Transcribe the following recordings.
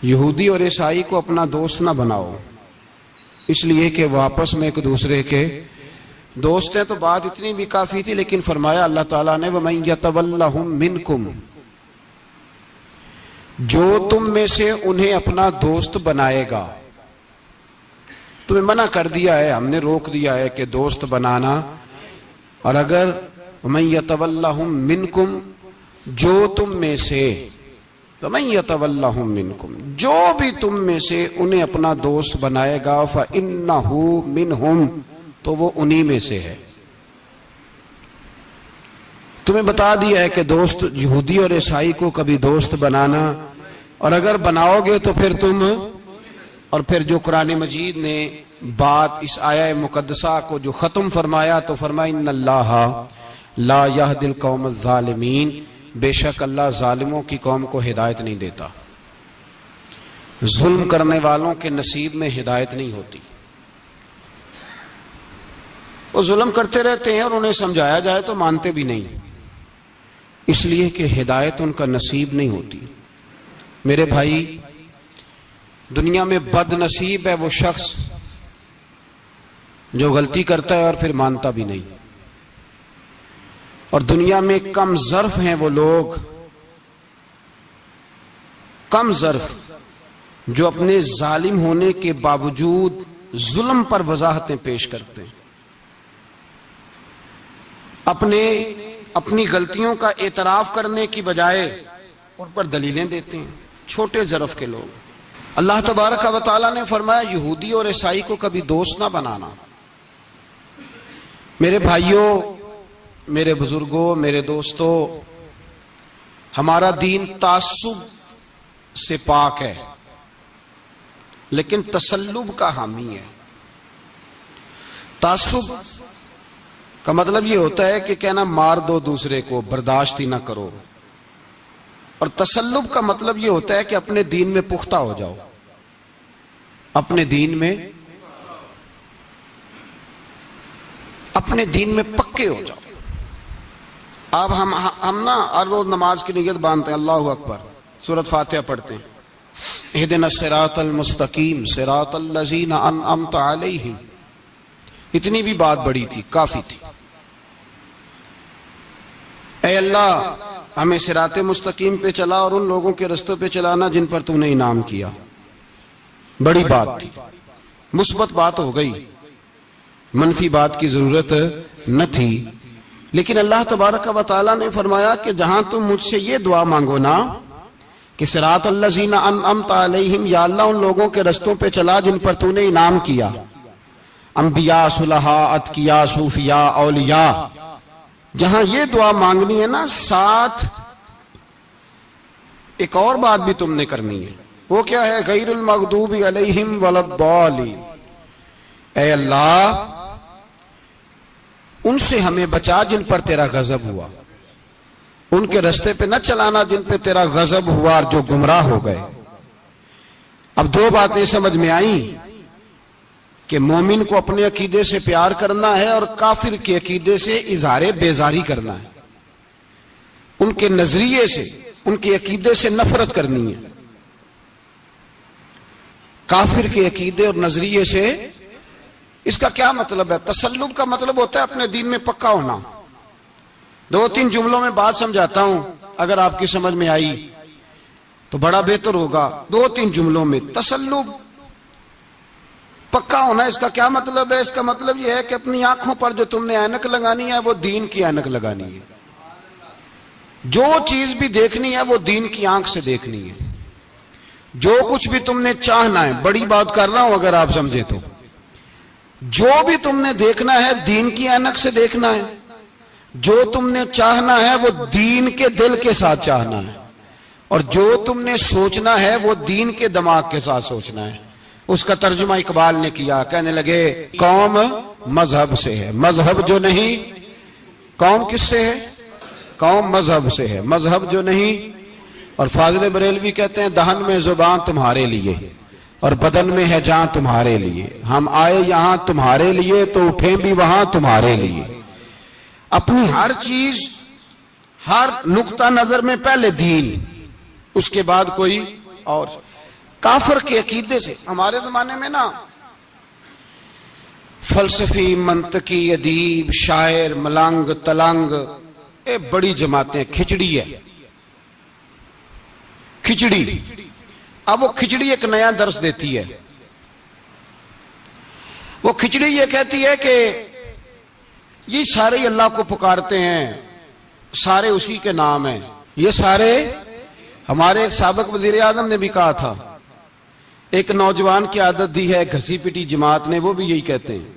यहूदी और ईसाई को अपना दोस्त ना बनाओ, इसलिए कि वो आपस में एक दूसरे के दोस्त हैं। तो बात इतनी भी काफी थी, लेकिन फरमाया अल्लाह ताला ने वमन यतवल्लहुम मिनकुम, जो तुम में से उन्हें अपना दोस्त बनाएगा। तुम्हें मना कर दिया है, हमने रोक दिया है कि दोस्त बनाना। और अगर वमन यतवल्लहुम मिनकुम, जो तुम में से, वमन यतवल्लहुम मिनकुम, जो भी तुम में से उन्हें अपना दोस्त बनाएगा, फइन्नहु मिनहुम, तो वो उन्हीं में से है। तुम्हें बता दिया है कि दोस्त यहूदी और ईसाई को कभी दोस्त बनाना, और अगर बनाओगे तो फिर तुम, और फिर जो कुरान मजीद ने बात इस आया मुकद्दसा को जो खत्म फरमाया, तो फरमाया इन्नल्लाह ला यहदिल कौम ज़ालिमीन, बेशक अल्लाह जालिमों की कौम को हिदायत नहीं देता। जुल्म करने वालों के नसीब में हिदायत नहीं होती। वो जुल्म करते रहते हैं और उन्हें समझाया जाए तो मानते भी नहीं, इसलिए कि हिदायत उनका नसीब नहीं होती। मेरे भाई, दुनिया में बदनसीब है वो शख्स जो गलती करता है और फिर मानता भी नहीं, और दुनिया में कम ज़र्फ हैं वो लोग, कम ज़र्फ जो अपने जालिम होने के बावजूद जुल्म पर वजाहतें पेश करते हैं, अपनी गलतियों का एतराफ करने की बजाय उन पर दलीलें देते हैं। छोटे ज़र्फ के लोग। अल्लाह तबारक व तआला ने फरमाया यहूदी और ईसाई को कभी दोस्त ना बनाना। मेरे भाइयों, मेरे बुजुर्गों, मेरे दोस्तों, हमारा दीन तासुब से पाक है, लेकिन तसल्लुब का हामी है। तासुब का मतलब यह होता है कि कहना मार दो दूसरे को, बर्दाश्त ही ना करो। और तसल्लुब का मतलब यह होता है कि अपने दीन में पुख्ता हो जाओ, अपने दीन में पक्के हो जाओ। अब हम ना हर रोज नमाज की नियत बांधते हैं, अल्लाहु अकबर, सूरत फातिहा पढ़ते हैं, इहदिनस सिरातल मुस्तकीम सिरातल लज़ीना अनअमत अलैहिम। इतनी भी बात बड़ी थी, काफी थी। ऐ अल्लाह, हमें सिराते मुस्तकीम पे चला और उन लोगों के रास्तों पे चलाना जिन पर तूने इनाम किया। बड़ी बात थी, मुस्बत बात हो गई, मनफी बात की जरूरत न थी। लेकिन अल्लाह तबारक व तआला ने फरमाया कि जहां तुम मुझसे ये दुआ मांगो ना कि सिरातल लज़ीना अनअमत अलैहिम, या अल्लाह उन लोगों के रास्तों पे चला जिन पर तूने इनाम किया, अंबिया, सुलहा, अतकिया, सूफिया, औलिया, जहां ये दुआ मांगनी है ना, साथ एक और बात भी तुमने करनी है। वो क्या है? गैरुल मग़दूबि अलैहिम वलद्दालीन। ऐ अल्लाह, उनसे हमें बचा जिन पर तेरा गजब हुआ, उनके रास्ते पे न चलाना जिन पे तेरा गजब हुआ और जो गुमराह हो गए। अब दो बातें समझ में आई कि मोमिन को अपने अकीदे से प्यार करना है और काफिर के अकीदे से इजहार बेजारी करना है, उनके नजरिए से, उनके अकीदे से नफरत करनी है। काफिर के अकीदे और नजरिए से, इसका क्या मतलब है? तसल्लुब का मतलब होता है अपने दीन में पक्का होना। दो तीन जुमलों में बात समझाता हूं, अगर आपकी समझ में आई तो बड़ा बेहतर होगा। दो तीन जुमलों में तसल्लुब, पक्का होना, इसका क्या मतलब है? इसका मतलब यह है कि अपनी आंखों पर जो तुमने ऐनक लगानी है वो दीन की ऐनक लगानी है। जो चीज भी देखनी है वो दीन की आंख से देखनी है। जो कुछ भी तुमने चाहना है, बड़ी बात कर रहा हूं अगर आप समझे तो, जो भी तुमने देखना है दीन की ऐनक से देखना है। जो तुमने चाहना है वो दीन के दिल के साथ चाहना है, और जो तुमने सोचना है वो दीन के दिमाग के साथ सोचना है। उसका तर्जुमा इकबाल ने किया, कहने लगे कौम मजहब से है, मजहब जो नहीं। कौम किससे है? कौम मजहब से है, मजहब जो नहीं। और फाजिल बरेलवी कहते हैं दहन में जुबान तुम्हारे लिए और बदन में है जान तुम्हारे लिए। हम आए यहां तुम्हारे लिए तो उठे भी वहां तुम्हारे लिए। अपनी हर चीज, हर नुक्ता नजर में पहले दीन, उसके बाद कोई और। काफर के अकीदे से। हमारे जमाने में ना फलसफी, मंतकी, अदीब, शायर, मलंग, तलंग, ये बड़ी जमातें, खिचड़ी है, खिचड़ी। अब वो खिचड़ी एक नया दर्श देती है। वो खिचड़ी ये कहती है कि ये सारे ही अल्लाह को पुकारते हैं, सारे उसी के नाम हैं। ये सारे, हमारे एक साबिक वजीर आजम ने भी कहा था, एक नौजवान की आदत दी है घसी पिटी जमात ने, वो भी यही कहते हैं।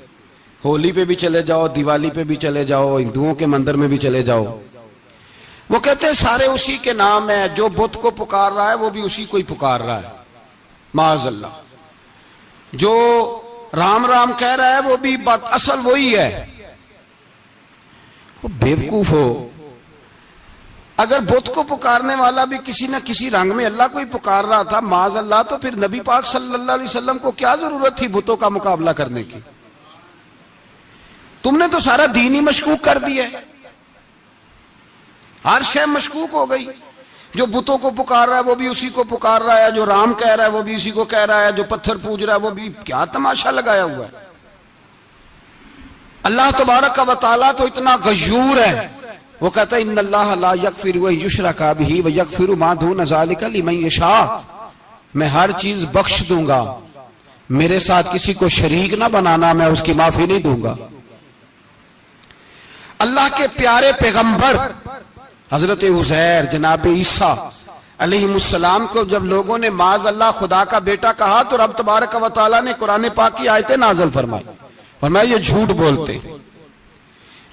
होली पे भी चले जाओ, दिवाली पे भी चले जाओ, हिंदुओं के मंदिर में भी चले जाओ, वो कहते हैं सारे उसी के नाम है। जो बुत को पुकार रहा है वो भी उसी को ही पुकार रहा है, माअज़ल्लाह। जो राम राम कह रहा है वो भी बात असल वही है। वो बेवकूफ हो। अगर बुत को पुकारने वाला भी किसी न किसी रंग में अल्लाह को ही पुकार रहा था, माअज़ल्लाह, तो फिर नबी पाक सल्लल्लाहु अलैहि वसल्लम को क्या जरूरत थी बुतों का मुकाबला करने की? तुमने तो सारा दीन ही मशकूक कर दिया है, हर शय मशकूक हो गई। जो बुतों को पुकार रहा है वो भी उसी को पुकार रहा है, जो राम कह रहा है वो भी उसी को कह रहा है, जो पत्थर पूज रहा है वो भी। क्या तमाशा लगाया हुआ है। अल्लाह तबारक व तआला तो इतना गयूर है, वो कहता है इन्नल्लाह ला यगफिरु व युशरका बिही व यगफिरु मा दून ज़ालिका लिमन यशा। मैं हर चीज बख्श दूंगा, मेरे साथ किसी को शरीक ना बनाना, मैं उसकी माफी नहीं दूंगा। अल्लाह के प्यारे पैगंबर हजरत उज़ैर, जनाब ईसा अलैहिमुस्सलाम को जब लोगों ने माज़अल्लाह खुदा का बेटा कहा, तो रब तबारक व तआला ने कुरान पाक की आयतें नाज़िल फरमाई, फरमाया ये झूठ बोलते,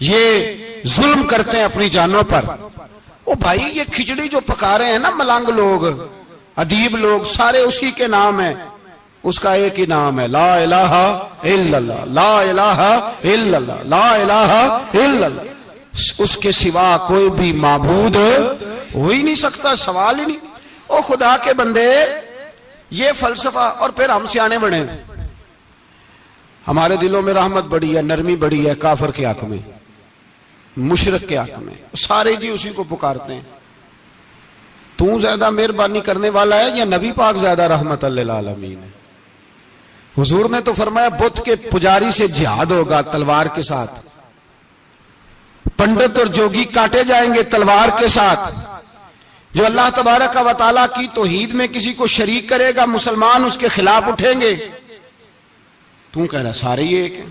ये जुल्म करते हैं अपनी जानों पर। ओ भाई, ये खिचड़ी जो पका रहे हैं ना मलंग लोग, अदीब लोग, सारे उसी के नाम है। उसका एक ही नाम है, ला इलाहा इल्लल्लाह, ला इलाहा इल्लल्लाह, ला इलाहा इल्लल्लाह। उसके सिवा कोई भी माबूद हो ही नहीं सकता, सवाल ही नहीं। ओ खुदा के बंदे, ये फलसफा। और फिर हम सियाने बने, हमारे दिलों में रहमत बड़ी है, नरमी बड़ी है। काफिर के हक में, मुशरिक के हक में सारे जी उसी को पुकारते हैं। तू ज्यादा मेहरबानी करने वाला है या नबी पाक ज्यादा रहमत लिल आलमीन है? हुजूर ने तो फरमाया बुत के पुजारी से जिहाद होगा तलवार के साथ, पंडित और जोगी काटे जाएंगे तलवार के साथ। जो अल्लाह तबारक व तआला की तौहीद में किसी को शरीक करेगा, मुसलमान उसके खिलाफ उठेंगे। तू कह रहा सारे ही एक है।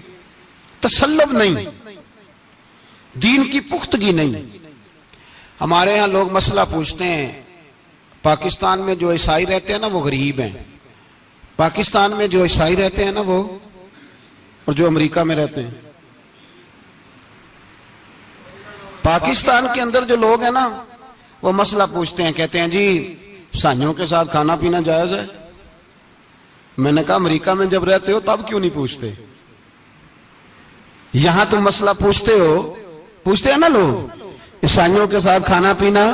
तसल्लुब नहीं, दीन की पुख्तगी नहीं। हमारे यहां लोग मसला पूछते हैं, पाकिस्तान में जो ईसाई रहते हैं ना वो गरीब हैं, पाकिस्तान में जो ईसाई रहते हैं ना वो, और जो अमेरिका में रहते हैं। पाकिस्तान के अंदर जो लोग हैं ना वो मसला पूछते हैं, कहते हैं जी ईसाइयों के साथ खाना पीना जायज है। मैंने कहा अमेरिका में जब रहते हो तब क्यों नहीं पूछते? यहां तुम मसला पूछते हो, पूछते हैं ना लोग, ईसाइयों के साथ खाना पीना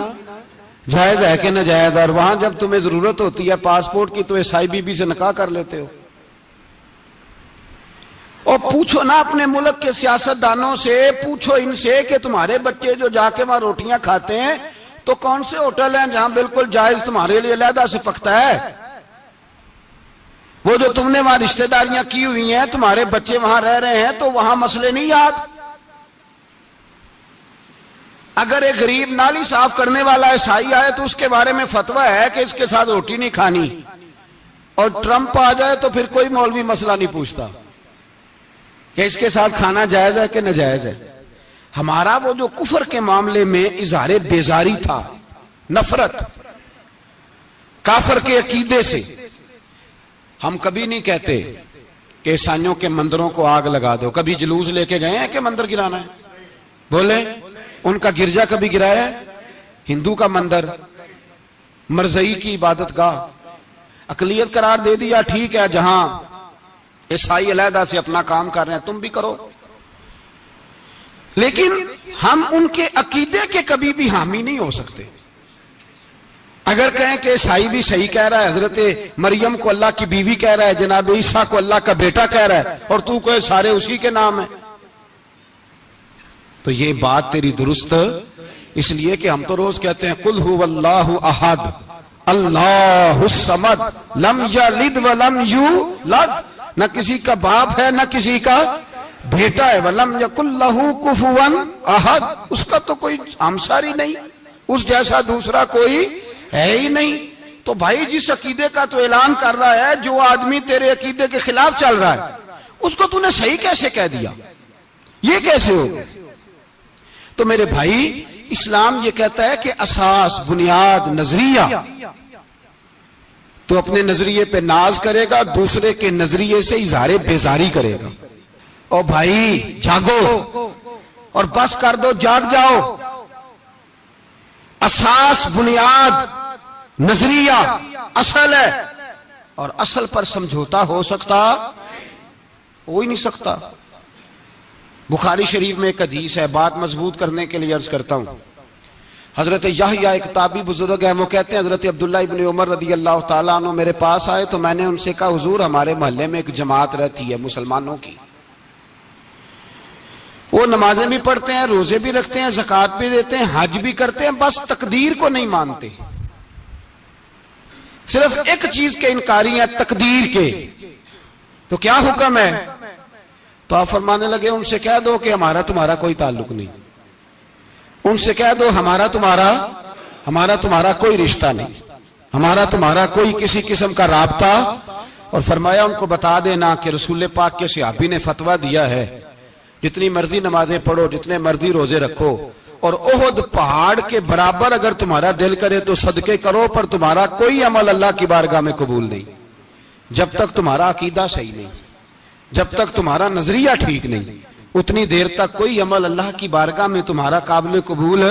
जायज है कि न जायज? और वहां जब तुम्हें जरूरत होती है पासपोर्ट की तो ईसाई बीबी से निकाह कर लेते हो। और पूछो ना अपने मुल्क के सियासतदानों से, पूछो इनसे कि तुम्हारे बच्चे जो जाके वहां रोटियां खाते हैं तो कौन से होटल हैं जहां बिल्कुल जायज तुम्हारे लिए अलहदा से पकता है? वो जो तुमने वहां रिश्तेदारियां की हुई हैं, तुम्हारे बच्चे वहां रह रहे हैं, तो वहां मसले नहीं याद। अगर एक गरीब नाली साफ करने वाला ईसाई आए तो उसके बारे में फतवा है कि इसके साथ रोटी नहीं खानी, और ट्रंप आ जाए तो फिर कोई मौलवी मसला नहीं पूछता कि इसके साथ खाना जायज है कि नाजायज है। हमारा वो जो कुफर के मामले में इजहार बेजारी था, नफरत, काफिर के अकीदे से, हम कभी नहीं कहते कि ईसाइयों के मंदिरों को आग लगा दो। कभी जुलूस लेके गए हैं कि मंदिर गिराना है? बोले, उनका गिरजा कभी गिराया है? हिंदू का मंदिर, मरज़ई की इबादत गाह, अकलियत करार दे दिया, ठीक है, जहां ईसाई अलहदा से अपना काम कर रहे हैं तुम भी करो। लेकिन हम उनके अकीदे के कभी भी हामी नहीं हो सकते। अगर कहें कि ईसाई भी सही कह रहा है, हजरत मरियम को अल्लाह की बीवी कह रहा है, जनाब ईसा को अल्लाह का बेटा कह रहा है, और तू कहे सारे उसी के नाम है, तो ये बात तेरी दुरुस्त, इसलिए कि हम तो रोज कहते हैं कुल हुवल्लाहु अहद अल्लाहुस समद लम यलिद व लम यूलद, न किसी का बाप है न किसी का बेटा है। वलम यकुल लहू कुफुवन अहद, उसका तो कोई हमसारी नहीं, उस जैसा दूसरा कोई है ही नहीं। तो भाई जिस अकीदे का तो ऐलान कर रहा है, जो आदमी तेरे अकीदे के खिलाफ चल रहा है, उसको तूने सही कैसे कह दिया? ये कैसे हो गया? तो मेरे भाई, इस्लाम ये कहता है कि असास, बुनियाद, नजरिया, तो अपने नजरिए पे नाज करेगा, दूसरे के नजरिए से इजहारे बेजारी करेगा। और भाई जागो और बस कर दो, जाग जाओ। असास, बुनियाद, नजरिया असल है, और असल पर समझौता हो सकता हो ही नहीं सकता। बुखारी शरीफ में एक हदीस है, बात मजबूत करने के लिए अर्ज करता हूं। हजरत याहया एक ताबी बुजुर्ग है, वो कहते हैं हजरत अब्दुल्ला इब्न उमर रदी अल्लाह ताला अन्हु मेरे पास आए तो मैंने उनसे कहा, हुजूर हमारे मोहल्ले में एक जमात रहती है मुसलमानों की, वो नमाजें भी पढ़ते हैं, रोजे भी रखते हैं, ज़कात भी देते हैं, हज भी करते हैं, बस तकदीर को नहीं मानते। सिर्फ एक चीज के इनकारी है, तकदीर के। तो क्या हुक्म है? तो आप फरमाने लगे, उनसे कह दो कि हमारा तुम्हारा कोई ताल्लुक नहीं, उनसे कह दो हमारा तुम्हारा कोई रिश्ता नहीं, हमारा तुम्हारा कोई किसी किस्म का राबता। और फरमाया उनको बता देना कि रसूल पाक के सहाबी ने फतवा दिया है, जितनी मर्जी नमाजें पढ़ो, जितने मर्जी रोजे रखो, और ओहद पहाड़ के बराबर अगर तुम्हारा दिल करे तो सदके करो, पर तुम्हारा कोई अमल अल्लाह की बारगाह में कबूल नहीं, जब तक तुम्हारा अकीदा सही नहीं, जब तक तुम्हारा नजरिया ठीक नहीं, उतनी देर तक कोई अमल अल्लाह की बारगाह में तुम्हारा काबिल कबूल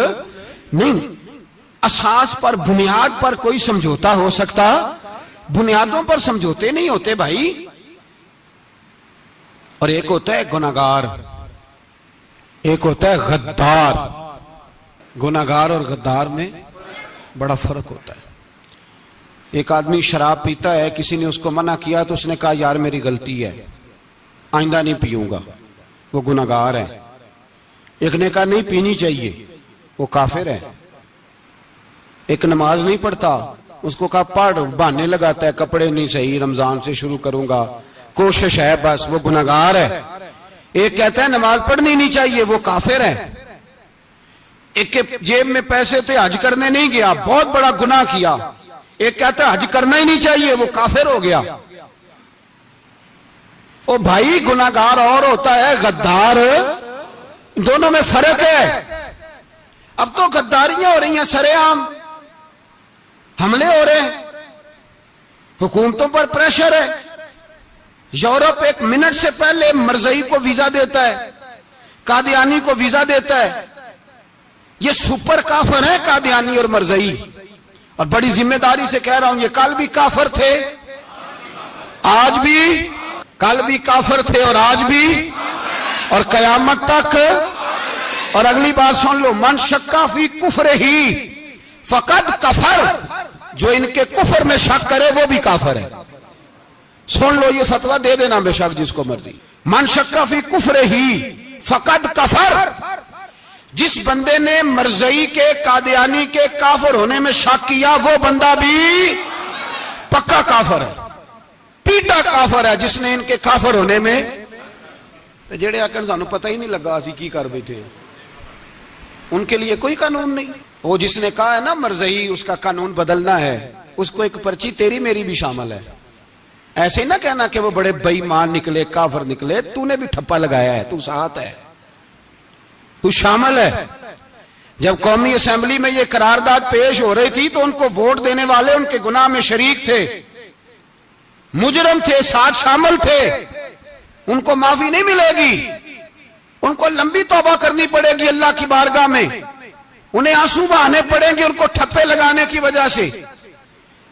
नहीं। असास पर, बुनियाद पर कोई समझौता हो सकता, बुनियादों पर समझौते नहीं होते भाई। और एक होता है गुनाहगार, एक होता है गद्दार। गुनाहगार और गद्दार में बड़ा फर्क होता है। एक आदमी शराब पीता है, किसी ने उसको मना किया तो उसने कहा यार मेरी गलती है, आइंदा नहीं पीऊंगा, वो गुनाहगार है। एक ने कहा नहीं पीनी चाहिए, वो काफिर है। एक नमाज नहीं पढ़ता, उसको कहा पढ़, बहाने लगाता है, कपड़े नहीं सही, रमजान से शुरू करूंगा, कोशिश है बस, वो गुनाहगार है। एक कहता है नमाज पढ़नी नहीं चाहिए, वो काफिर है। एक के जेब में पैसे थे, हज करने नहीं गया, बहुत बड़ा गुनाह किया। एक कहता है हज करना ही नहीं चाहिए, वो काफिर हो गया। ओ भाई, गुनाहगार और होता है, गद्दार, दोनों में फर्क है। अब तो गद्दारियां हो रही हैं, सरेआम हमले हो रहे हैं, हुकूमतों पर प्रेशर है। यूरोप 1 मिनट से पहले मरज़ई को वीजा देता है, कादियानी को वीजा देता है। ये सुपर काफर है कादियानी और मरज़ई, और बड़ी जिम्मेदारी से कह रहा हूं, ये कल भी काफर थे, आज भी, कल भी काफर थे और आज भी, और कयामत तक। और अगली बात सुन लो, मन शक्का फी कुफर ही फकद कफर, जो इनके कुफर में शक करे वो भी काफर है। सुन लो, ये फतवा दे देना बेशक जिसको मर्जी। मन शक्का फी कुफर ही फकद कफर, जिस बंदे ने मरज़ई के, कादियानी के काफर होने में शक किया, वो बंदा भी पक्का काफर है, पीटा काफर है, जिसने इनके काफर होने में। जेड़े आकर सानू पता ही नहीं लगा असी की कर बैठे, उनके लिए कोई कानून नहीं। वो जिसने कहा है ना मरज़ई, उसका कानून बदलना है, उसको एक पर्ची तेरी मेरी भी शामिल है। ऐसे ही ना कहना कि वो बड़े बेईमान निकले, काफर निकले, तूने भी ठप्पा लगाया है, तू साथ है, तू शामिल है। जब कौमी असेंबली में ये करारदाद पेश हो रही थी तो उनको वोट देने वाले उनके गुनाह में शरीक थे, मुजरम थे, साथ शामिल थे। उनको माफी नहीं मिलेगी, उनको लंबी तौबा करनी पड़ेगी अल्लाह की बारगाह में, उन्हें आंसू बहाने पड़ेंगे उनको ठप्पे लगाने की वजह से।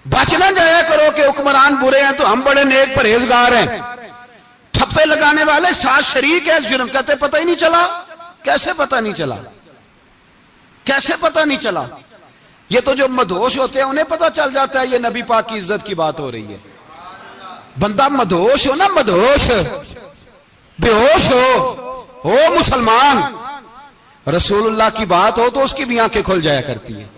बचना जाया करो कि हुक्मरान बुरे हैं तो हम बड़े नेक परहेजगार हैं, ठप्पे लगाने वाले साथ शरीक है जुर्म। कहते पता ही नहीं चला। कैसे पता नहीं चला? कैसे पता नहीं चला? ये तो जो मदहोश होते हैं उन्हें पता चल जाता है ये नबी पाक की इज्जत की बात हो रही है। बंदा मदहोश हो ना, मदहोश, बेहोश हो मुसलमान, रसूलुल्लाह की बात हो तो उसकी भी आंखें खुल जाया करती है।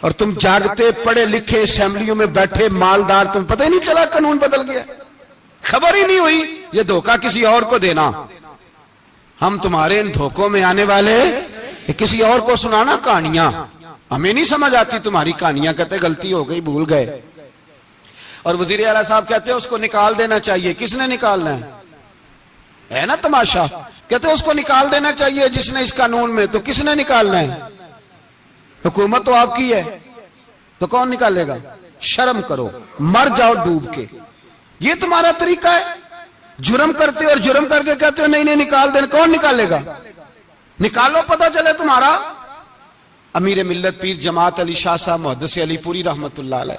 और तुम जागते पढ़े लिखे असेंबलियों में बैठे मालदार, तुम पता ही नहीं चला कानून बदल गया, खबर ही नहीं हुई। ये धोखा किसी और को देना। हम तुम्हारे इन धोखों में आने वाले, किसी और को सुनाना कहानियां, हमें नहीं समझ आती तुम्हारी कहानियां। कहते गलती हो गई, भूल गए। और वजीर आला साहब कहते हैं उसको निकाल देना चाहिए। किसने निकालना है ना तमाशा। कहते हैं उसको निकाल देना चाहिए जिसने इस कानून में, तो किसने निकालना है? हुकूमत तो आपकी है, तो कौन निकालेगा? शर्म करो, मर जाओ डूब के। ये तुम्हारा तरीका है? जुर्म करते और जुर्म करके कहते हो नहीं नहीं निकाल देना। कौन निकालेगा? निकालो, पता चले तुम्हारा। अमीर मिल्लत पीर जमात अली शाह साहब मुहद्दिस अलीपुरी रहमतुल्लाह अलैह,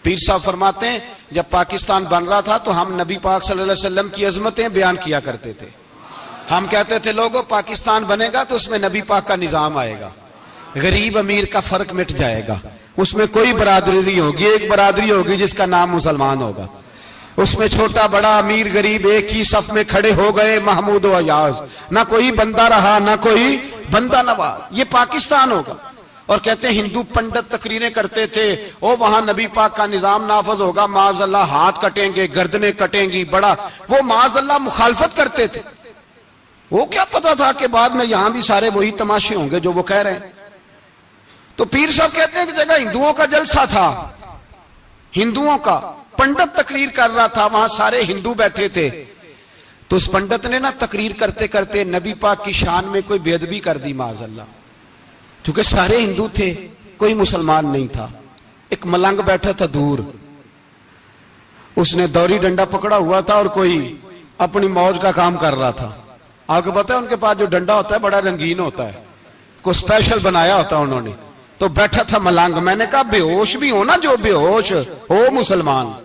पीर साहब फरमाते हैं जब पाकिस्तान बन रहा था तो हम नबी पाक सल्लल्लाहु अलैहि वसल्लम की अजमतें बयान किया करते थे। हम कहते थे लोगों पाकिस्तान बनेगा तो उसमें नबी पाक का निजाम आएगा, गरीब अमीर का फर्क मिट जाएगा, उसमें कोई बरादरी नहीं होगी, एक बरादरी होगी जिसका नाम मुसलमान होगा। उसमें छोटा बड़ा अमीर गरीब एक ही सफ में खड़े हो गए, महमूद व अयाज, ना कोई बंदा रहा ना कोई बंदा नवाज। ये पाकिस्तान होगा। और कहते हैं हिंदू पंडित तकरीरें करते थे, ओ वहां नबी पाक का निजाम नाफज होगा, माज़अल्लाह हाथ कटेंगे, गर्दनें कटेंगी, बड़ा वो माज़अल्लाह मुखालफत करते थे। वो क्या पता था कि बाद में यहां भी सारे वही तमाशे होंगे जो वो कह रहे हैं। तो पीर साहब कहते हैं कि जगह हिंदुओं का जलसा था, हिंदुओं का पंडित तकरीर कर रहा था, वहां सारे हिंदू बैठे थे। तो उस पंडित ने ना तकरीर करते करते नबी पाक की शान में कोई बेअदबी कर दी माज़अल्लाह। क्योंकि सारे हिंदू थे, कोई मुसलमान नहीं था। एक मलंग बैठा था दूर, उसने दौरी डंडा पकड़ा हुआ था और कोई अपनी मौज का काम कर रहा था। आपको पता है उनके पास जो डंडा होता है बड़ा रंगीन होता है, को स्पेशल बनाया होता है उन्होंने। तो बैठा था मलंग। मैंने कहा बेहोश भी हो ना, जो बेहोश हो मुसलमान,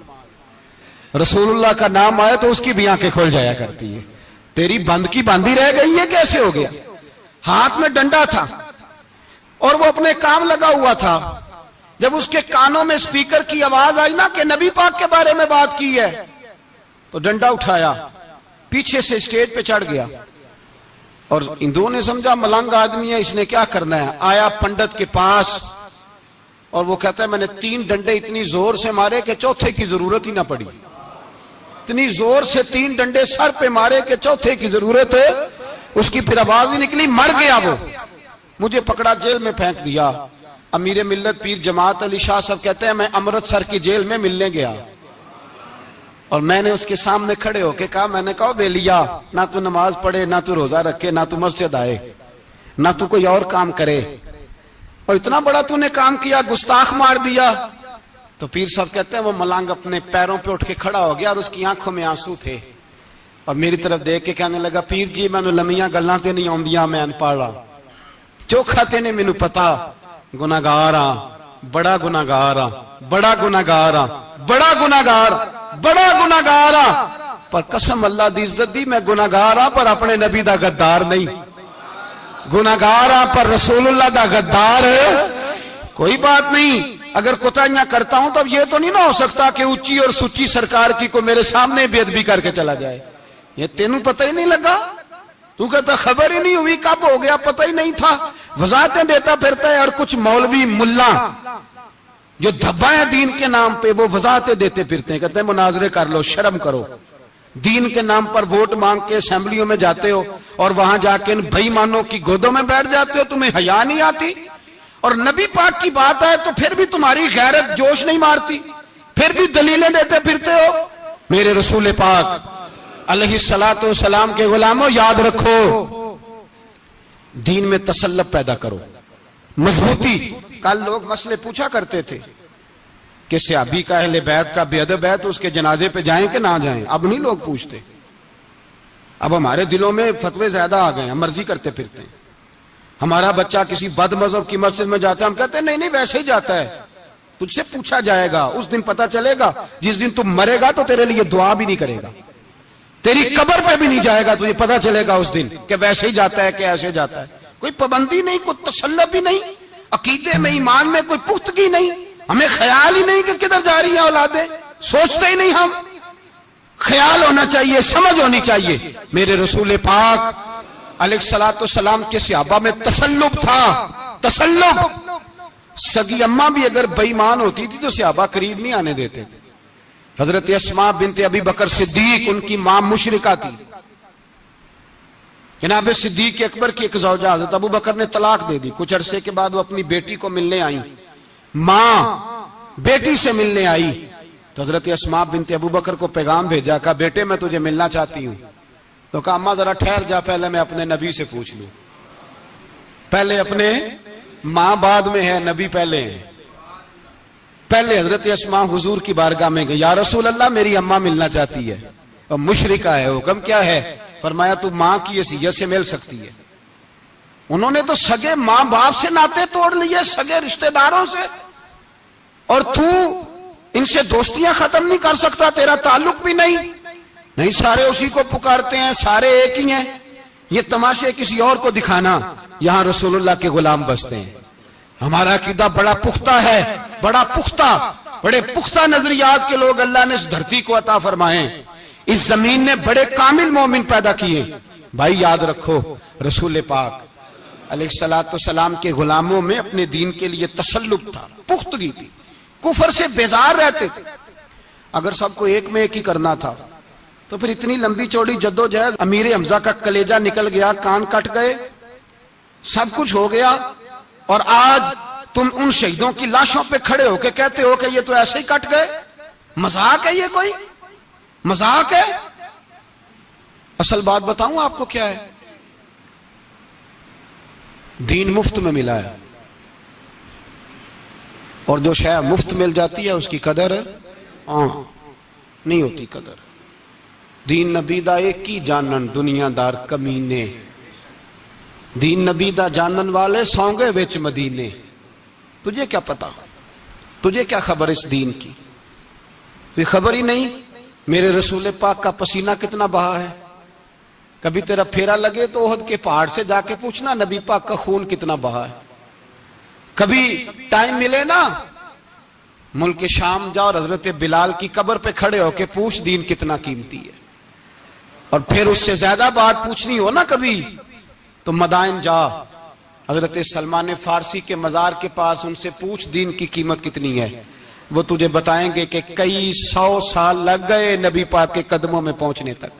रसूलुल्लाह का नाम आए तो उसकी भी आंखें खुल जाया करती है, तेरी बंद की बंदी रह गई है, कैसे हो गया? हाथ में डंडा था और वो अपने काम लगा हुआ था। जब उसके कानों में स्पीकर की आवाज आई ना कि नबी पाक के बारे में बात की है, तो डंडा उठाया, पीछे से स्टेज पे चढ़ गया। और हिंदुओं ने समझा मलंग आदमी है, इसने क्या करना है। आया पंडित के पास और वो कहता है मैंने 3 डंडे इतनी जोर से मारे कि चौथे की जरूरत ही ना पड़ी। इतनी जोर से 3 डंडे सर पे मारे कि चौथे की जरूरत है उसकी फिर आवाज ही निकली, मर गया वो। मुझे पकड़ा, जेल में फेंक दिया। अमीर मिल्लत पीर जमात अली शाह साहब कहते हैं मैं अमृतसर की जेल में मिलने गया और मैंने उसके सामने खड़े होके कहा, मैंने कहा बेलिया, ना तू नमाज पढ़े, ना तू रोजा रखे, ना तू मस्जिद आए, ना तू कोई और काम करे, और इतना बड़ा तूने काम किया, गुस्ताख मार दिया। तो पीर साहब कहते हैं वो मलंग अपने पैरों पे उठ के खड़ा हो गया और उसकी आंखों में आंसू थे और मेरी तरफ देख के कहने लगा, पीर जी मैनू लम्मियां गल्लां ते नहीं आउंदियां, मैं अनपढ़ हां, चोखा ते ने मैनू पता, गुनाहगार हां, बड़ा गुनाहगार हां, बड़ा गुनाहगार हां, बड़ा गुनाहगार, बड़ा गुनाहगार हां, पर कसम अल्लाह दी इज्जत दी मैं गुनाहगार हां पर अपने नबी दा गद्दार नहीं, गुनाहगार हां पर रसूलुल्लाह दा गद्दार कोई बात नहीं। अगर कोताहियां करता हूं तो अब ये तो नहीं ना हो सकता कि ऊंची और सुच्ची सरकार की को मेरे सामने बेअदबी करके चला जाए। ये तेनू पता ही नहीं लगा, तू कहता खबर ही नहीं हुई, कब हो गया पता ही नहीं था, वजाहतें देता फिरता है। और कुछ मौलवी मुल्ला जो धब्बा है दीन के नाम पे, वो वजाहतें देते फिरते हैं, कहते हैं मुनाजरे कर लो, शर्म करो। दीन के नाम पर वोट मांग के असेंबलियों में जाते हो और वहां जाके इन बेईमानों की गोदों में बैठ जाते हो, तुम्हें हया नहीं आती। और नबी पाक की बात आए तो फिर भी तुम्हारी गैरत जोश नहीं मारती, फिर भी दलीलें देते फिरते हो। मेरे रसूल पाक अलैहिस्सलातु वस्सलाम के गुलामों, याद रखो दीन में तसल्लुब पैदा करो, मजबूती। कल लोग मसले पूछा करते थे कि सहाबी का अहले बैत का बेअदब है तो उसके जनाजे पे जाएं कि ना जाएं। अब नहीं लोग पूछते, अब हमारे दिलों में फतवे ज्यादा आ गए हैं, मर्जी करते फिरते हैं। हमारा बच्चा किसी बद मजहब की मस्जिद में जाता है, हम कहते हैं नहीं नहीं वैसे ही जाता है, तुझसे पूछा जाएगा, उस दिन पता चलेगा, जिस दिन तुम मरेगा तो तेरे लिए दुआ भी नहीं करेगा, तेरी कब्र पे भी नहीं जाएगा, तुझे पता चलेगा उस दिन कि वैसे ही जाता है कि ऐसे जाता है। कोई पाबंदी नहीं, कोई तसल्लुब भी नहीं, अकीदे में ईमान में कोई पुख्तगी नहीं, हमें ख्याल ही नहीं कि किधर जा रही है औलादे, सोचते ही नहीं हम। ख्याल होना चाहिए, समझ होनी चाहिए। मेरे रसूल पाक अलैहिस्सलातु वस्सलाम के सहाबा में तसल्लुब था, तसल्लुब। सगी अम्मा भी अगर बेईमान होती थी तो सहाबा करीब नहीं आने देते थे। हजरत अस्मा बिनते अबी बकर सिद्दीक, उनकी मां मुशरिका थी। जनाब सिद्दीक अकबर की एक ज़ौजा हजरत अबू बकर ने तलाक दे दी। कुछ अरसे के बाद वो अपनी बेटी को मिलने आई, मां बेटी से मिलने आई तो हजरत अस्मा बिनते अबू बकर को पैगाम भेजा, कहा बेटे मैं तुझे मिलना चाहती हूं। तो कहा अम्मा जरा ठहर जा, पहले मैं अपने नबी से पूछ लूं। पहले अपने मां बाद में है, नबी पहले है। पहले हजरत अस्मा हुजूर की बारगाह में गई, या रसूल अल्लाह मेरी अम्मा मिलना चाहती है और मुशरिका है, हुक्म क्या है? फरमाया तू मां की हैसियत से मिल सकती है। उन्होंने तो सगे मां बाप से नाते तोड़ लिए, सगे रिश्तेदारों से, और तू इनसे दोस्तियां खत्म नहीं कर सकता, तेरा ताल्लुक भी नहीं। नहीं, सारे उसी को पुकारते हैं, सारे एक ही हैं। ये तमाशे किसी और को दिखाना, यहां रसूलुल्लाह के गुलाम बसते हैं। हमारा अकीदा बड़ा पुख्ता है, बड़ा पुख्ता, बड़े पुख्ता नजरियात के लोग अल्लाह ने इस धरती को अता फरमाए। इस जमीन ने बड़े कामिल मोमिन पैदा किए। भाई याद रखो, रसूल पाक अलैहिस्सलातु सलाम के गुलामों में अपने दीन के लिए तसल्लुब था, पुख्तगी थी, कुफर से बेजार रहते थे। अगर सबको एक में एक ही करना था तो फिर इतनी लंबी चौड़ी जद्दोजहद, अमीर हमजा का कलेजा निकल गया, कान कट गए, सब कुछ हो गया, और आज तुम उन शहीदों की लाशों पे खड़े होके कहते हो कि ये तो ऐसे ही कट गए। मजाक है ये? कोई मजाक है? असल बात बताऊं आपको क्या है? दीन मुफ्त में मिला है, और जो शय मुफ्त मिल जाती है उसकी कदर नहीं होती। कदर दीन नबी दा एक ही जानन दुनियादार कमीने, दीन नबी दा जानन वाले सौंगे विच मदीने। तुझे क्या पता, तुझे क्या खबर इस दीन की? कोई खबर ही नहीं। मेरे रसूल पाक का पसीना कितना बहा है। कभी तेरा फेरा लगे तो ओहद के पहाड़ से जाके पूछना नबी पाक का खून कितना बहा है। कभी टाइम मिले ना, मुल्क शाम जा और हजरत बिलाल की कब्र पे खड़े होके पूछ दीन कितना कीमती है। और फिर उससे ज्यादा बात पूछनी हो ना कभी, तो मदाइन जा, हजरत सलमान फारसी के मजार के पास उनसे पूछ दीन की कीमत कितनी है। वो तुझे बताएंगे कि कई 100 साल लग गए नबी पाक के कदमों में पहुंचने तक।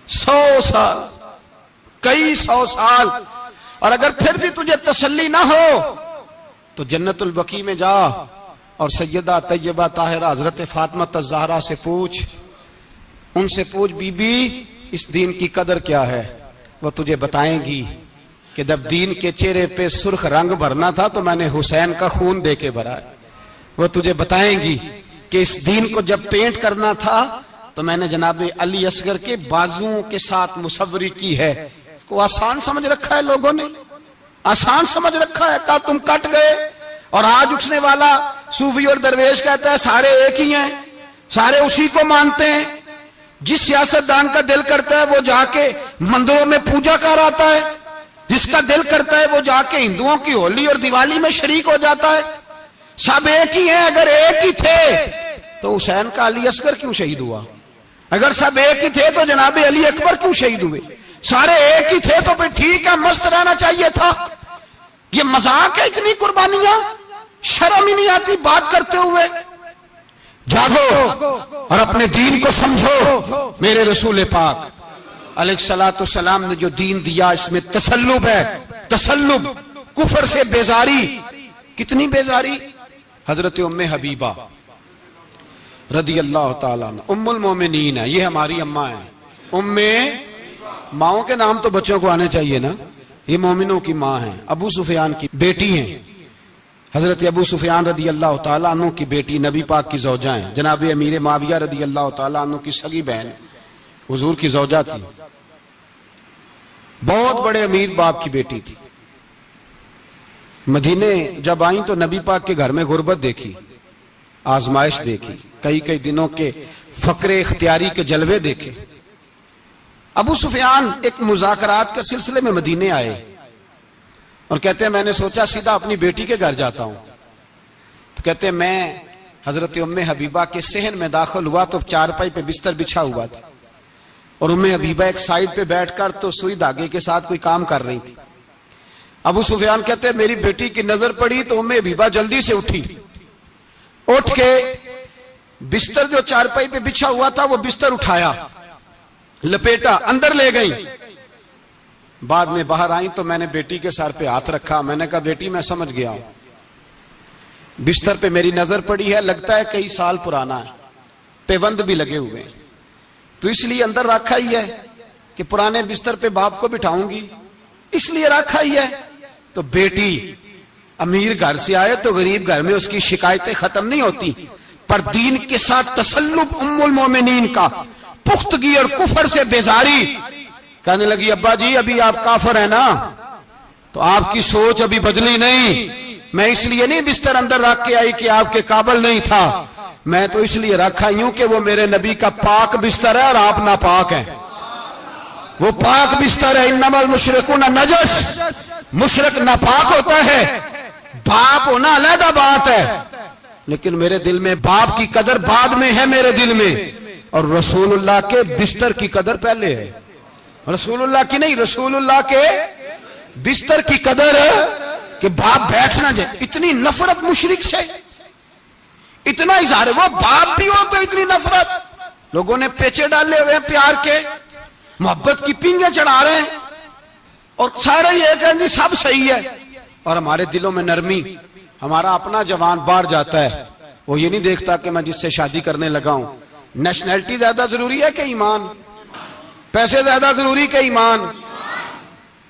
100 साल, कई 100 साल। और अगर फिर भी तुझे तसल्ली ना हो तो जन्नतुल बकी में जा और सैयदा तैयबा ताहिरा हजरत फातिमा ज़हरा से पूछ, उनसे पूछ बीबी इस दीन की कदर क्या है। वो तुझे बताएंगी कि जब दीन के चेहरे पे सुर्ख रंग भरना था तो मैंने हुसैन का खून दे के भरा है। वो तुझे बताएंगी कि इस दीन को जब पेंट करना था तो मैंने जनाब अली असगर के बाजुओं के साथ मुसव्वरी की है। इसको आसान समझ रखा है लोगों ने, आसान समझ रखा है। कहा तुम कट गए, और आज उठने वाला सूफी और दरवेश कहता है सारे एक ही हैं, सारे उसी को मानते हैं। जिस सियासतदान का दिल करता है वो जाके मंदिरों में पूजा कर आता है, जिसका दिल करता है वो जाके हिंदुओं की होली और दिवाली में शरीक हो जाता है। सब एक ही हैं। अगर एक ही थे तो हुसैन का अली असगर क्यों शहीद हुआ? अगर सब एक ही थे तो जनाब अली अकबर क्यों शहीद हुए? सारे एक ही थे तो फिर ठीक है, मस्त रहना चाहिए था। ये मजाक है, इतनी कुर्बानियां, शर्म ही नहीं आती बात करते हुए। जागो और अपने दीन को समझो। मेरे रसूल पाक अलैहिस्सलातु सलाम ने जो दीन दिया इसमें तसल्लुब है, तसल्लुब, कुफर से बेजारी। कितनी बेजारी? हजरत उम्मे हबीबा रदी अल्लाह ताला अन्हा उम्मुल मोमिनीन है, ये हमारी अम्मा है। उम्मे, माओ के नाम तो बच्चों को आने चाहिए ना। ये मोमिनों की माँ है, अबू सुफियान की बेटी हैं। हजरत अबू सुफियान रदी अल्लाह ताला अन्हु की बेटी, नबी पाक की ज़ौजा हैं। जनाब अमीर माविया रदी अल्लाह ताला अन्हु की सगी बहन हुजूर की ज़ौजा थी। बहुत बड़े अमीर बाप की बेटी थी। मदीने जब आई तो नबी पाक के घर में गुर्बत देखी, आजमाइश देखी, कई कई दिनों के फकरे इख्तियारी के जलवे देखे। अबू सुफियान एक मुज़ाकरात के सिलसिले में मदीने आए और कहते हैं मैंने सोचा सीधा अपनी बेटी के घर जाता हूं। तो कहते हैं मैं हजरत उम्मे हबीबा के सहन में दाखिल हुआ तो चारपाई पे बिस्तर बिछा हुआ था, और उम्मे हबीबा एक साइड पे बैठकर तो सुई धागे के साथ कोई काम कर रही थी। अबू सुफियान कहते हैं मेरी बेटी की नजर पड़ी तो उम्मे हबीबा जल्दी से उठी, उठ के बिस्तर जो चारपाई पे बिछा हुआ था वो बिस्तर उठाया, लपेटा, अंदर ले गई। बाद में बाहर आई तो मैंने बेटी के सर पे हाथ रखा, मैंने कहा बेटी मैं समझ गया हूं, बिस्तर पे मेरी नजर पड़ी है, लगता है कई साल पुराना है, पेबंद भी लगे हुए हैं, तो इसलिए अंदर रखा ही है कि पुराने बिस्तर पे बाप को बिठाऊंगी, इसलिए रखा ही है। तो बेटी अमीर घर से आए तो गरीब घर में उसकी शिकायतें खत्म नहीं होती, पर दीन के साथ तसल्लुब उम्मुल मोमिनीन का, पुख्तगी और कुफर से बेजारी। कहने लगी अब्बा जी अभी आप काफर है ना, तो आपकी सोच अभी बदली नहीं, मैं इसलिए नहीं बिस्तर अंदर रख के आई कि आपके काबिल नहीं था, मैं तो इसलिए रखा यूं कि वो मेरे नबी का पाक बिस्तर है और आप नापाक हैं। वो पाक बिस्तर है, इन्नमल मुशरिकून नजस, मुशरिक नापाक होता है, बाप होना अलग बात है, लेकिन मेरे दिल में बाप की कदर बाद में है मेरे दिल में, और रसूलुल्लाह के बिस्तर की कदर पहले है। रसूलुल्लाह की नहीं, रसूलुल्लाह के बिस्तर की कदर कि बाप बैठ ना जाए। इतनी नफरत मुशरिक से, इतना इजहार, वो बाप भी हो तो इतनी नफरत। लोगों ने पेचे डाले हुए हैं प्यार के, मोहब्बत की पिंगे चढ़ा रहे हैं और सारे ये कहेंगे सब सही है, और हमारे दिलों में नरमी। हमारा अपना जवान बाहर जाता है, वो ये नहीं देखता कि मैं जिससे शादी करने लगा हूं नेशनैलिटी ज्यादा जरूरी है कि ईमान, पैसे ज्यादा जरूरी के ईमान,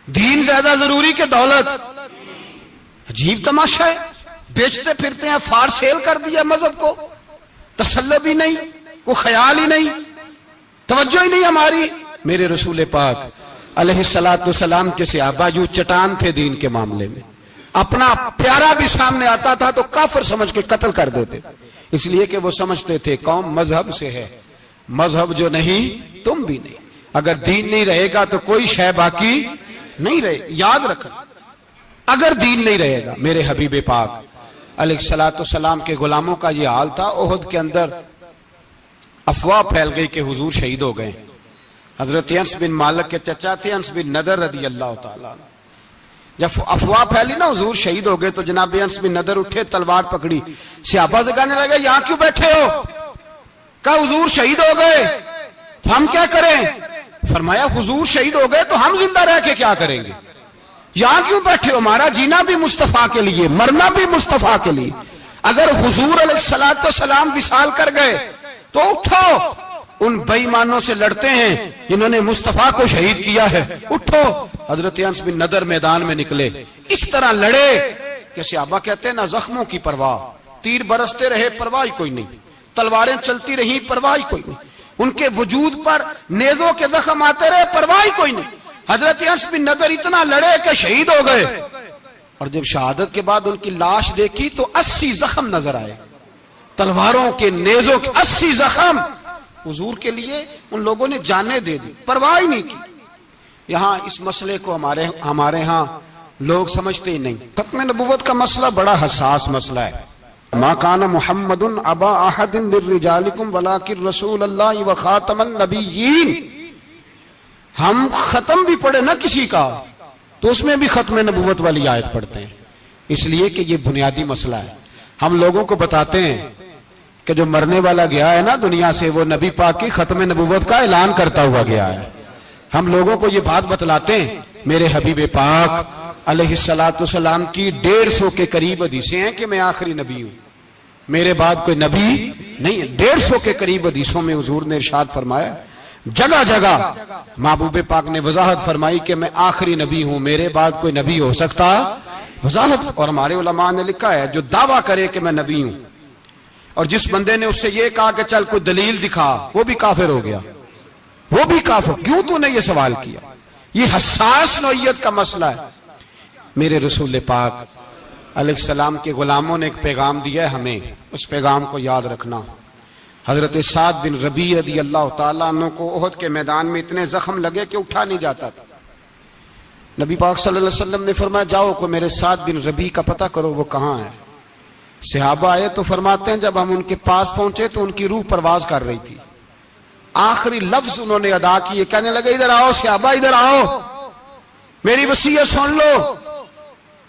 दीन ज्यादा जरूरी के दौलत। अजीब तमाशा है, बेचते फिरते हैं, फार सेल कर दिया मजहब को, तसल्लुब ही नहीं, कोई ख्याल ही नहीं, तवज्जो ही नहीं हमारी। मेरे रसूल पाक अलैहिस्सलातु वस्सलाम के सहाबा यूं चट्टान थे दीन के मामले में, अपना प्यारा भी सामने आता था तो काफिर समझ के कत्ल कर देते, इसलिए कि वो समझते थे कौम मजहब से है, मजहब जो नहीं तुम भी नहीं। अगर दीन नहीं रहेगा तो कोई शय बाकी नहीं रहे, याद रखना, अगर दीन नहीं रहेगा। मेरे हबीब पाक अलैहिस्सलातु वस्सलाम के गुलामों का ये हाल था। ओहद के अंदर अफवाह फैल गई कि हुजूर शहीद हो गए। हजरत अनस बिन मालिक के चचा थे अनस बिन नदर रदी अल्लाह ताला, जब अफवाह फैली ना हुजूर शहीद हो गए तो जनाब अनस बिन नदर उठे, तलवार पकड़ी, सहाबा से कहने लगे यहां क्यों बैठे हो? कहा हुजूर शहीद हो गए तो हम क्या करें? फरमाया हुजूर शहीद हो गए तो हम जिंदा रह के क्या करेंगे? यहां क्यों बैठे हो? हमारा जीना भी मुस्तफा के लिए, मरना भी मुस्तफा के लिए। अगर हुजूर अलैहिस्सलातु वस्सलाम विसाल कर गए तो उठो, उन बेईमानों से लड़ते हैं जिन्होंने मुस्तफा को शहीद किया है, उठो। हजरत अनस बिन नदर मैदान में निकले, इस तरह लड़े कि सहाबा कहते हैं ना जख्मों की परवाह, तीर बरसते रहे परवाह कोई नहीं, तलवारें चलती रही परवाह कोई नहीं, उनके वजूद पर नेजों के जख्म आते रहे परवाह कोई नहीं। हजरत अनस बिन नदर इतना लड़े कि शहीद हो गए, और जब शहादत के बाद उनकी लाश देखी तो 80 जख्म नजर आए, तलवारों के, नेजों के 80 जख्म। हुजूर के लिए उन लोगों ने जाने दे दी, परवाह ही नहीं की। यहां इस मसले को हमारे यहां लोग समझते ही नहीं। खत्म नबुव्वत का मसला बड़ा हसास मसला है। मा काना मुहम्मदुन अबा अहदिन मिर रिजालिकुम वलाकिन रसूलुल्लाह व खातमन नबिय्यीन। हम खत्म भी पढ़े ना किसी का तो उसमें भी खत्म नबुव्वत वाली आयत पढ़ते हैं, इसलिए कि ये बुनियादी मसला है। हम लोगों को बताते हैं कि जो मरने वाला गया है ना दुनिया से, वो नबी पाक की खत्म नबुव्वत का ऐलान करता हुआ गया है। हम लोगों को ये बात बतलाते हैं। मेरे हबीब पाक अलैहिस्सलातु वस्सलाम की 150 के करीब हदीसें हैं कि मैं आखिरी नबी हूं, मेरे बाद कोई नबी नहीं है। 150 के करीब हदीसों में हुजूर ने इरशाद फरमाया, जगह जगह महबूब पाक ने वजाहत फरमाई कि मैं आखिरी नबी हूं, मेरे बाद कोई नबी हो सकता, वजाहत। और हमारे उलमा ने लिखा है जो दावा करे कि मैं नबी हूं, और जिस बंदे ने उससे ये कहा कि चल कोई दलील दिखा, वो भी काफिर हो गया, वो भी काफिर। क्यों तूने ये सवाल किया? ये हसास नौइयत का मसला है। मेरे रसूल पाक अलैहिस्सलाम के गुलामों ने एक पैगाम दिया है हमें, उस पैगाम को याद रखना। हजरत साद बिन रबी रदी अल्लाह ताला अन्हु को ओहद के मैदान में इतने जख्म लगे कि उठा नहीं जाता था। नबी पाक सल्लल्लाहु अलैहि वसल्लम ने फरमाया जाओ को मेरे साद बिन रबी का पता करो वो कहां है। सहाबा आए तो फरमाते हैं जब हम उनके पास पहुंचे तो उनकी रूह परवाज कर रही थी, आखिरी लफ्ज उन्होंने अदा किए, कहने लगे इधर आओ सहाबा, इधर आओ, मेरी वसीयत सुन लो।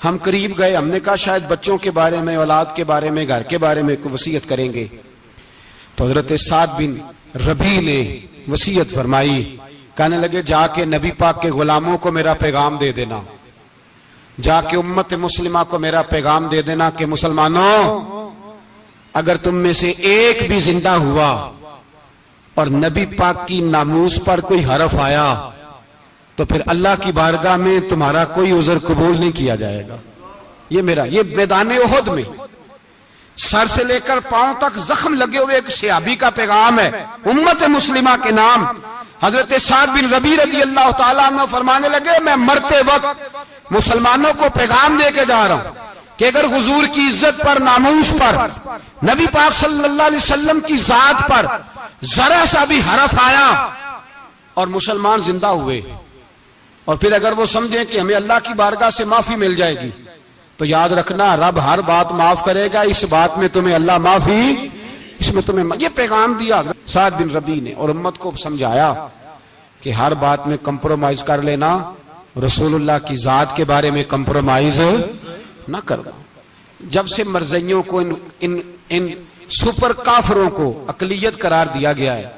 हम करीब गए, हमने कहा शायद बच्चों के बारे में, औलाद के बारे में, घर के बारे में कोई वसीयत करेंगे। तो हजरत साद बिन रबी ने वसीयत फरमाई, कहने लगे जाके नबी पाक के गुलामों को मेरा पैगाम दे देना, जाके उम्मत मुस्लिमा को मेरा पैगाम दे देना कि मुसलमानों, अगर तुम में से एक भी जिंदा हुआ और नबी पाक की नामूस पर कोई हरफ आया तो फिर अल्लाह की बारगाह में तुम्हारा कोई उज़र कबूल नहीं किया जाएगा। ये मेरा, ये मैदान उहद में सर से लेकर पांव तक जख्म लगे हुए एक सहाबी का पैगाम है उम्मत मुस्लिमा के नाम। हजरत साद बिन रबी रज़ी अल्लाह ताला अन्हु फरमाने लगे, मैं मरते वक्त मुसलमानों को पैगाम दे के जा रहा हूं कि अगर हुजूर की इज्जत पर, नामूस पर, नबी पाक सल्लल्लाहु अलैहि वसल्लम की जात पर जरा सा भी हरफ आया और मुसलमान जिंदा हुए, और फिर अगर वो समझें कि हमें अल्लाह की बारगाह से माफी मिल जाएगी, तो याद रखना रब हर बात माफ करेगा, इस बात में तुम्हें अल्लाह माफी, इसमें तुम्हें, ये पैगाम दिया साद बिन रबी ने और उम्मत को समझाया कि हर बात में कंप्रोमाइज कर लेना, रसूलुल्लाह की जात के बारे में कंप्रोमाइज ना करना। जब से मरज़इयों को इन सुपर काफरों को अकलियत करार दिया गया है,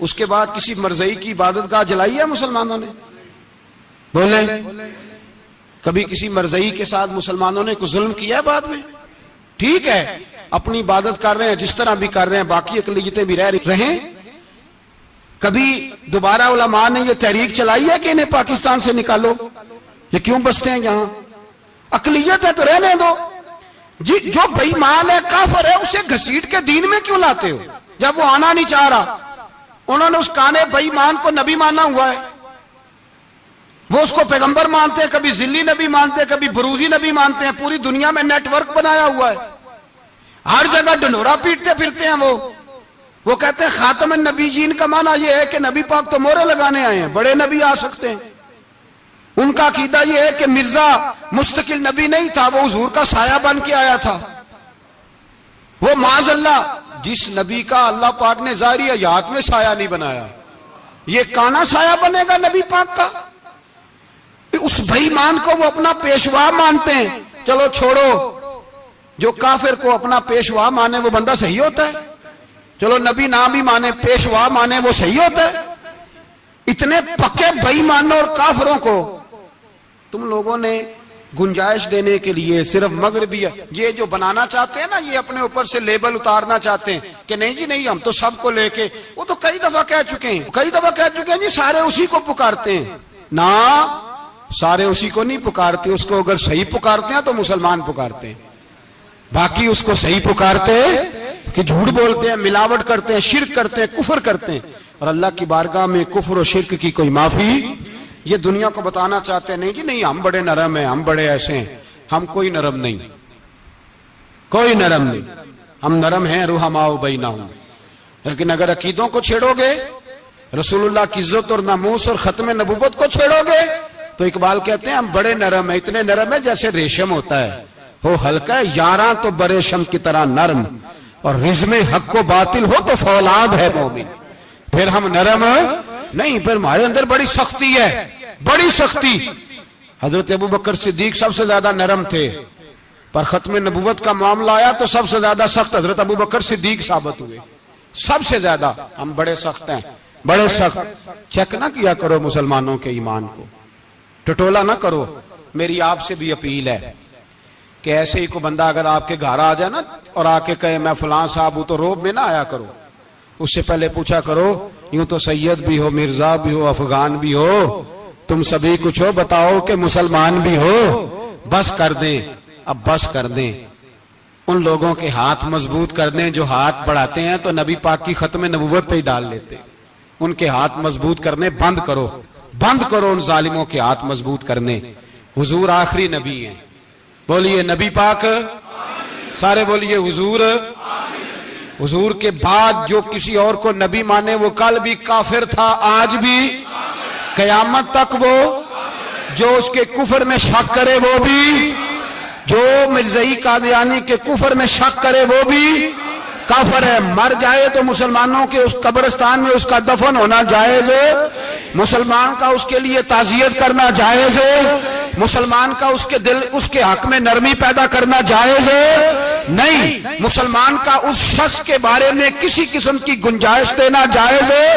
उसके बाद किसी मरज़ई की इबादतगाह जलाई है मुसलमानों ने? बोले कभी किसी मरज़ई के साथ मुसलमानों ने कुछ जुल्म किया है? बाद में ठीक है, अपनी इबादत कर रहे हैं जिस तरह भी कर रहे हैं, बाकी अकलियतें भी रह रहे हैं। कभी दोबारा उलमा ने यह तहरीक चलाई है कि इन्हें पाकिस्तान से निकालो, ये क्यों बसते हैं यहां? अकलियत है तो रहने दो। जी, जो बेईमान है, काफिर है, उसे घसीट के दीन में क्यों लाते हो? जब वो आना नहीं चाह रहा, उन्होंने उस काने बेईमान को नबी माना हुआ है, वो उसको पैगंबर मानते हैं, कभी जिल्ली नबी मानते हैं, कभी बरूजी नबी मानते हैं, पूरी दुनिया में नेटवर्क बनाया हुआ है, हर जगह ढंढोरा पीटते फिरते हैं। वो कहते हैं खातम नबीयीन का माना यह है कि नबी पाक तो मोहरे लगाने आए हैं, बड़े नबी आ सकते हैं। उनका अकीदा यह है कि मिर्जा मुस्तकिल नबी नहीं था, वो हुजूर का साया बन के आया था। वो माज़अल्लाह, जिस नबी का अल्लाह पाक ने ज़ाहिरी हयात में साया नहीं बनाया, ये काना साया बनेगा नबी पाक का? उस बेईमान को वो अपना पेशवा मानते हैं। चलो छोड़ो, जो काफिर को अपना पेशवा माने वो बंदा सही होता है? चलो नबी नाम ही माने, पेशवा माने, वो सही होता है? इतने पक्के बेईमानों और काफिरों को तुम लोगों ने गुंजाइश देने के लिए सिर्फ मगरबी ये जो बनाना चाहते हैं ना, ये अपने ऊपर से लेबल उतारना चाहते हैं कि नहीं जी नहीं, हम तो सबको लेके, वो तो कई दफा कह चुके हैं जी सारे उसी को पुकारते हैं ना, सारे उसी को नहीं पुकारते, उसको अगर सही पुकारते हैं तो मुसलमान पुकारते हैं, बाकी उसको सही पुकारते कि झूठ बोलते हैं, मिलावट करते हैं, शिर्क करते हैं, कुफर करते हैं। और अल्लाह की बारगाह में कुफर और शिर्क की कोई माफी, ये दुनिया को बताना चाहते हैं नहीं जी नहीं, हम बड़े नरम हैं, हम बड़े ऐसे हैं। हम कोई नरम नहीं, कोई नरम नहीं, हम नरम हैं रुहमाओ बैनहुम। लेकिन अगर अकीदों को छेड़ोगे, रसूलुल्लाह की इज्जत और नामूस और खत्म नबुव्वत को छेड़ोगे, तो इकबाल कहते हैं हम बड़े नरम है, इतने नरम है जैसे रेशम होता है, हो हल्का है, यारा तो बरेशम की तरह नरम, और रिज़्मे हक को बातिल हो तो फौलाद है मोमिन। फिर हम नरम नहीं, फिर हमारे अंदर बड़ी सख्ती है, बड़ी सख्ती। हजरत अबू बकर सिद्दीक सबसे ज्यादा नरम थे, पर खत्म नबुव्वत का मामला आया तो सबसे ज्यादा सख्त हजरत अबू बकर सिद्दीक साबित हुए, सबसे ज्यादा। हम बड़े सख्त हैं, बड़े सख्त। चेक ना किया करो मुसलमानों के ईमान को, टटोला ना करो। मेरी आपसे भी अपील है कि ऐसे ही को बंदा अगर आपके घर आ जाए ना और आके कहे मैं फलां साहब हूं, तो रोब में ना आया करो, उससे पहले पूछा करो यूं तो सैयद भी हो, मिर्जा भी हो, अफगान भी हो, तुम सभी कुछ हो, बताओ कि मुसलमान भी हो। बस कर दें, अब बस कर दें, उन लोगों के हाथ मजबूत कर दें जो हाथ बढ़ाते हैं तो नबी पाक की खत्म नबुव्वत पे ही डाल लेते। उनके हाथ मजबूत करने बंद करो, बंद करो उन जालिमों के हाथ मजबूत करने। हुजूर आखिरी नबी हैं, बोलिए नबी पाक, सारे बोलिए हुजूर। हुजूर के बाद जो किसी और को नबी माने वो कल भी काफिर था, आज भी, कयामत तक वो। जो उसके कुफर में शक करे वो भी, जो मिर्ज़ई कादियानी के कुफर में शक करे वो भी काफिर है। मर जाए तो मुसलमानों के उस कब्रिस्तान में उसका दफन होना जायज है, मुसलमान का उसके लिए ताज़ियत करना जायज है, मुसलमान का उसके दिल उसके हक में नरमी पैदा करना जायज है? नहीं। मुसलमान का उस शख्स के बारे में किसी किस्म की गुंजाइश देना जायज है?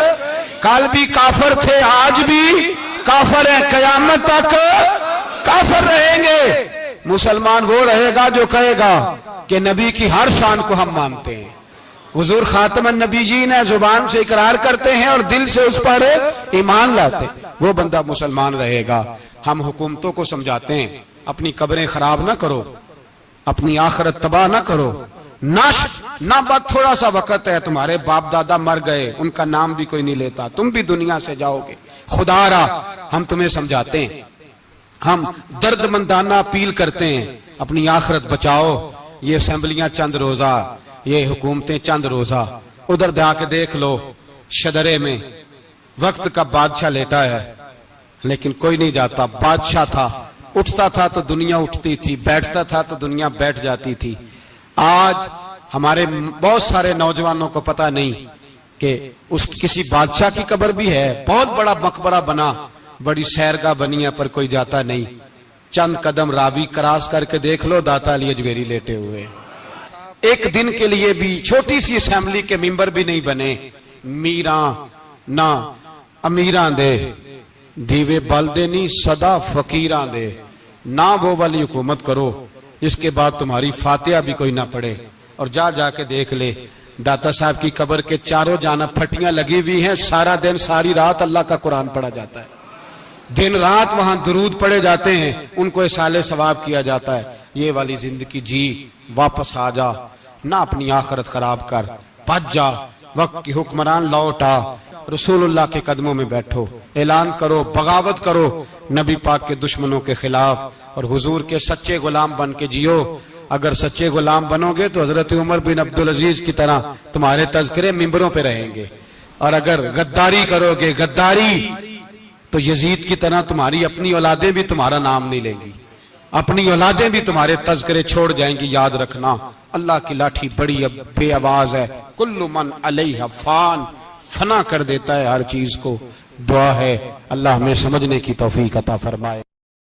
कल भी काफिर थे, आज भी काफिर है, कयामत तक काफिर रहेंगे। मुसलमान वो रहेगा जो कहेगा कि नबी की हर शान को हम मानते हैं, हुजूर खातमुन नबीयीन है, जुबान से इकरार करते हैं और दिल से उस पर ईमान लाते हैं, वो बंदा मुसलमान रहेगा। हम हुकूमतों को समझाते हैं अपनी कब्रें खराब ना करो, अपनी आखिरत तबाह ना करो, ना बात थोड़ा सा वक्त है, तुम्हारे बाप दादा मर गए, उनका नाम भी कोई नहीं लेता, तुम भी दुनिया से जाओगे, खुदारा हम तुम्हें समझाते हैं, हम दर्दमंदाना अपील करते हैं, अपनी आखिरत बचाओ। ये असेंबलियां चंद रोजा, ये हुकूमतें चंद रोजा, उधर जाके देख लो शदरे में वक्त का बादशाह लेटा है, लेकिन कोई नहीं जाता। बादशाह था, उठता था तो दुनिया उठती थी, बैठता था तो दुनिया बैठ जाती थी। आज हमारे बहुत सारे नौजवानों को पता नहीं कि उस किसी बादशाह की कब्र भी है, बहुत बड़ा मकबरा बना, बड़ी सैरगाह बनी है, पर कोई जाता नहीं। चंद कदम रावी क्रॉस करके देख लो, दाता अली अजमेरी लेटे हुए। एक दिन के लिए भी छोटी सी असेंबली के मेंबर भी नहीं बने। मीरा ना अमीरां दे दीवे बल दे नहीं, सदा फकीरां दे ना, वो वाली हुकूमत करो इसके बाद तुम्हारी फातिहा भी कोई ना पढ़े। और जा जाके देख ले, दाता साहब की कब्र के चारों जानब फटियां लगी हुई हैं, सारा दिन सारी रात अल्लाह का कुरान पढ़ा जाता है, दिन रात वहां दुरूद पढ़े जाते हैं, उनको इसाले सवाब किया जाता है। ये वाली जिंदगी जी, वापस आ जा, ना अपनी आखिरत खराब कर, भज जा, वक्त की हुक्मरान लौट आ, रसूलुल्लाह के कदमों में बैठो, ऐलान करो, बगावत करो नबी पाक के दुश्मनों के खिलाफ, और हुजूर के सच्चे गुलाम बन के जियो। अगर सच्चे गुलाम बनोगे तो हजरत उमर बिन अब्दुल अजीज की तरह तुम्हारे तज़किरे मिंबरों पे रहेंगे, और अगर गद्दारी करोगे, गद्दारी, तो यजीद की तरह तुम्हारी अपनी औलादें भी तुम्हारा नाम नहीं लेंगी, अपनी औलादें भी तुम्हारे तज़किरे छोड़ जाएंगी। याद रखना, अल्लाह की लाठी बड़ी बेआवाज है, कुल्लु मन अलैहा फान, फना कर देता है हर चीज को। दुआ है अल्लाह हमें समझने की तौफीक अता फरमाए।